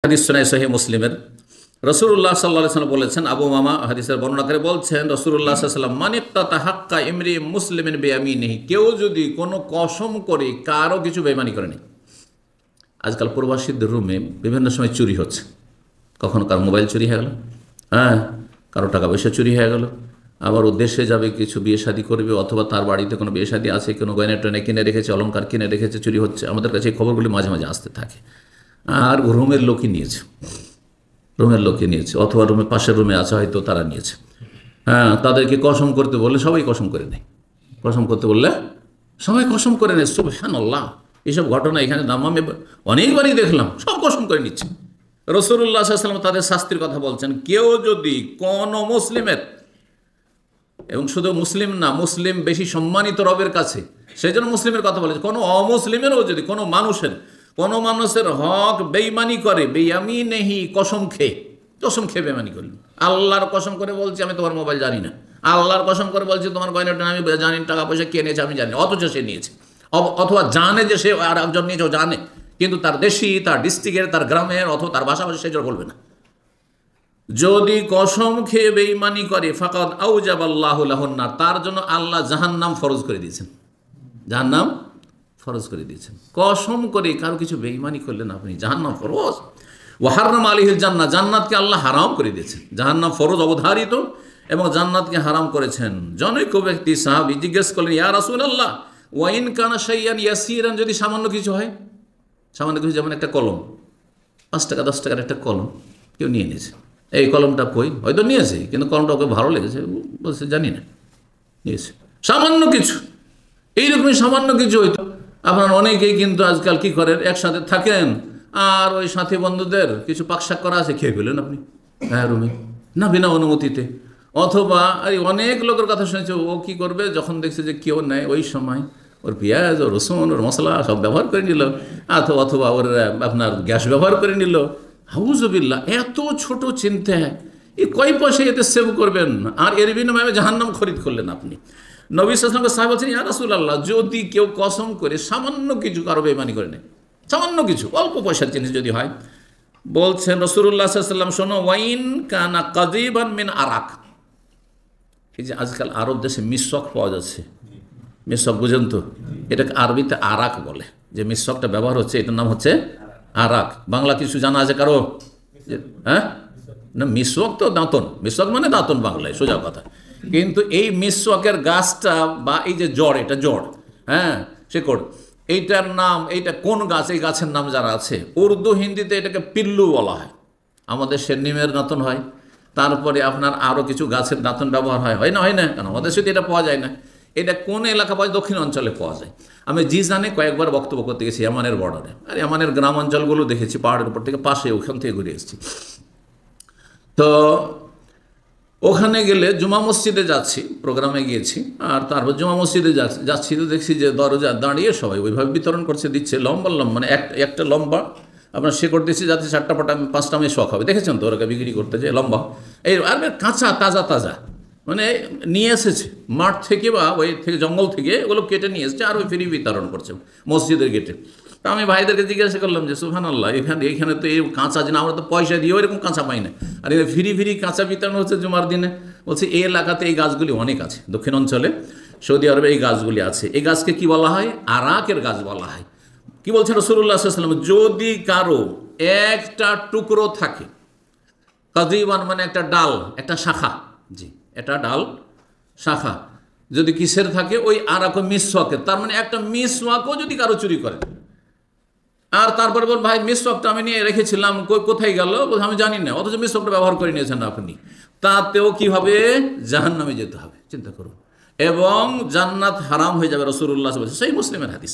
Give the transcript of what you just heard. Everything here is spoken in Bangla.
হাদিস শোনায় সহিহ মুসলিমের। রাসূলুল্লাহ সাল্লাল্লাহু আলাইহি ওয়াসাল্লাম বলেছেন, আবু মামা হাদিসের বর্ণনা করে বলছেন, রাসূলুল্লাহ সাল্লাল্লাহু আলাইহি ওয়াসাল্লাম মান ইক্তাতা হাক্কা ইমরি মুসলিমিন বিয়ামিনিহি, কেউ যদি কোনো কসম করে কারো কিছু বেঈমানি করে নেয়। আজকাল প্রবাসীদের রুমে বিভিন্ন সময় চুরি হচ্ছে, কখনো কারো মোবাইল চুরি হয়ে গেল, কারো টাকা পয়সা চুরি হয়ে গেল, আবার ও দেশে যাবে কিছু বিয়ে শাদী করবে, অথবা তার বাড়িতে কোনো বিয়ে শাদী আছে, কোনো গয়না টয়না কিনে রেখেছে, অলংকার কিনে রেখেছে, চুরি হচ্ছে। আমাদের কাছে এই খবরগুলি মাঝে মাঝে আসতে থাকে। আর রুমের লোকই নিয়েছে, অথবা রুমের পাশের রুমে আছে হয়তো তারা নিয়েছে। তাদেরকে কসম করতে বললে সবাই কসম করে নেয়, কসম করতে বললে সবাই কসম করে নেয়। সুবহানাল্লাহ, এইসব ঘটনা এখানে দামামে অনেকবারই দেখলাম, সব কসম করে নিচ্ছে। রাসূলুল্লাহ সাল্লাল্লাহু আলাইহি ওয়াসাল্লাম তাদের শাস্তির কথা বলছেন, কেউ যদি কোনো মুসলিমের, এবং শুধু মুসলিম না, মুসলিম বেশি সম্মানিত রবের কাছে, সেই জন্য মুসলিমের কথা বলেছে, কোনো অমুসলিমেরও যদি কোনো মানুষের হক বেঈমানি করে, বেয়ামিনেহি, কসম খেয়ে বেঈমানি করল। আল্লাহর কসম করে বলছি আমি তোমার মোবাইল জানি না, আল্লাহর কসম করে বলছি তোমার গয়নাটা আমি জানি, টাকা পয়সা কে নিয়েছে আমি জানি, অথচ সে নিয়েছে, অথবা জানে যে সে আর একজন নিয়েছে, জানে, কিন্তু তার দেশি, তার ডিস্ট্রিক্টের, তার গ্রামের, অথবা তার বাসাবাসী সে বলবে না। যদি কসম খেয়ে বেঈমানি করে, ফাকাদ আউজাবাল্লাহু লাহুন নার, তার জন্য আল্লাহ জাহান্নাম ফরজ করে দিয়েছেন, জাহান্নাম ফরজ করে দিয়েছেন। কসম করে কারো কিছু বেঈমানি করলেন আপনি, জাহান্নাম ফরজ। ওয়া হারাম আলাইহিল জান্নাহ, জান্নাতকে আল্লাহ হারাম করে দিয়েছেন। জাহান্নাম ফরজ অবধারিত এবং জান্নাতকে হারাম করেছেন। জনৈক ব্যক্তি সাহাবী জিজ্ঞেস করলেন, ইয়া রাসূলুল্লাহ, ওয়া ইন কানা শাইয়ান ইয়াসিরান, যদি সামান্য কিছু হয়, সামান্য কিছু, যেমন একটা কলম, 5 টাকা 10 টাকার একটা কলম কেউ নিয়ে নিয়েছে, এই কলমটা কই, হয়তো নিয়েছে কিন্তু কলমটা ওকে ভালো লেগেছে, বলছে জানি না, নিয়েছে। সামান্য কিছু, এইরকমই সামান্য কিছু হইতো। আপনার অনেকেই কিন্তু আজকাল কি করেন, একসাথে থাকেন আর ওই সাথী বন্ধুদের কিছু পাকশাক করা আছে, খেয়ে ফেলেন আপনি রুমে, না বিনা অনুমতিতে। অথবা অনেক লোকের কথা শুনেছে, ও কি করবে, যখন দেখছে যে কেউ নেয়, ওই সময় ওর পেঁয়াজ, ওর রসুন, ওর মশলা সব ব্যবহার করে নিল, অথবা ওর আপনার গ্যাস ব্যবহার করে নিল। হাউজুবিল্লাহ, এত ছোট চিন্তা, এই কয় পয়সা এতে সেভ করবেন, আর এর বিনিময়ে জাহান্নাম খরিদ করলেন আপনি। নবী সাল্লাল্লাহু আলাইহি ওয়াসাল্লাম সাহেব বলছেন, ইয়া রাসূলুল্লাহ, যদি কেউ কসম করে সামান্য কিছু কারো বেঈমানি করে নেয়, সামান্য কিছু, অল্প পয়সার জিনিস যদি হয়, বলছেন রাসূলুল্লাহ সাল্লাল্লাহু আলাইহি ওয়াসাল্লাম, শোনো, ওয়াইন কানা কাযীবান মিন আরাক, এই যে আজকাল আরব দেশে মিসওয়াক পাওয়া যাচ্ছে, মিসওয়াক বুঝেন তো, এটাকে আরবিতে আরাক বলে, যে মিসওয়াকটা ব্যবহার হচ্ছে এটার নাম হচ্ছে আরাক। বাংলা কিছু জানা আছে কারো? না, মিসওয়াক তো দাঁতন, মিসওয়াক মানে দাঁতন বাংলায়, সোজা কথা। কিন্তু এই মিসওয়াকের গাছটা বা এই যে জড়, এটা জড়, শেকড়, এইটার নাম, এইটা কোন গাছ, এই গাছের নাম যারা আছে, উর্দু হিন্দিতে এটাকে পিল্লু বলা হয়। আমাদের সে নিমের দাঁতন হয়, তারপরে আপনার আরও কিছু গাছের দাঁতন ব্যবহার হয় না, কেন আমাদের সাথে এটা পাওয়া যায় না। এটা কোন এলাকা পাওয়া যায়? দক্ষিণ অঞ্চলে পাওয়া যায়। আমি জিজানে কয়েকবার বক্তব্য করতে গেছি, ইয়ামানের বর্ডারে, আর ইয়ামানের গ্রাম অঞ্চলগুলো দেখেছি, পাহাড়ের উপর থেকে পাশে, ওখান থেকে ঘুরে এসেছি। তো ওখানে গেলে জুমা মসজিদে যাচ্ছি, প্রোগ্রামে গিয়েছি, আর তারপর জুমা মসজিদে যাচ্ছি তো দেখছি যে দরজা দাঁড়িয়ে সবাই ওইভাবে বিতরণ করছে, দিচ্ছে লম্বা, মানে একটা লম্বা আপনার শেকড় দিচ্ছে, যাতে 4টা 5টা শখ হবে, দেখেছেন তো, ওরা বিক্রি করতে যে লম্বা, এই আর কাঁচা তাজা, মানে নিয়ে এসেছে মাঠ থেকে বা ওই থেকে জঙ্গল থেকে, ওগুলো কেটে নিয়ে এসেছে, আর ওই ফ্রি বিতরণ করছে মসজিদের গেটে। তা আমি ভাইদেরকে জিজ্ঞাসা করলাম যে সুবহানাল্লাহ, এখানে তো এই কাঁচা জিনিস, আমরা তো পয়সা দিয়ে ওইরকম কাঁচা পাই না, আর এই ফ্রি কাঁচা বিতরণ হচ্ছে জুমার দিনে। বলছে এই এলাকাতে এই গাছগুলি অনেক আছে, দক্ষিণ অঞ্চলে সৌদি আরবে এই গাছগুলি আছে। এই গাছকে কি বলা হয়? আরাকের গাছ বলা হয়। কি বলছেন রাসূলুল্লাহ সাল্লাল্লাহু আলাইহি ওয়াসাল্লাম, যদি কারো একটা টুকরো থাকে, কাযীবান মানে একটা ডাল, একটা শাখা, জি, এটা ডাল শাখা, যদি কিসের থাকে, ওই আরাক মিসওয়াকের, তার মানে একটা মিসওয়াকও যদি কারো চুরি করে, আর তারপরে বল, ভাই মিসওয়াকটা আমি নিয়ে রেখেছিলাম, কোথায় গেল, আমি জানি না, অথচ মিসওয়াকটা ব্যবহার করে নিয়েছেন আপনি, তাতেও কি হবে? জাহান্নামে যেতে হবে, চিন্তা করুন, এবং জান্নাত হারাম হয়ে যাবে। রাসূলুল্লাহ সাল্লাল্লাহু আলাইহি ওয়াসাল্লাম, সেই মুসলিমের হাদিস।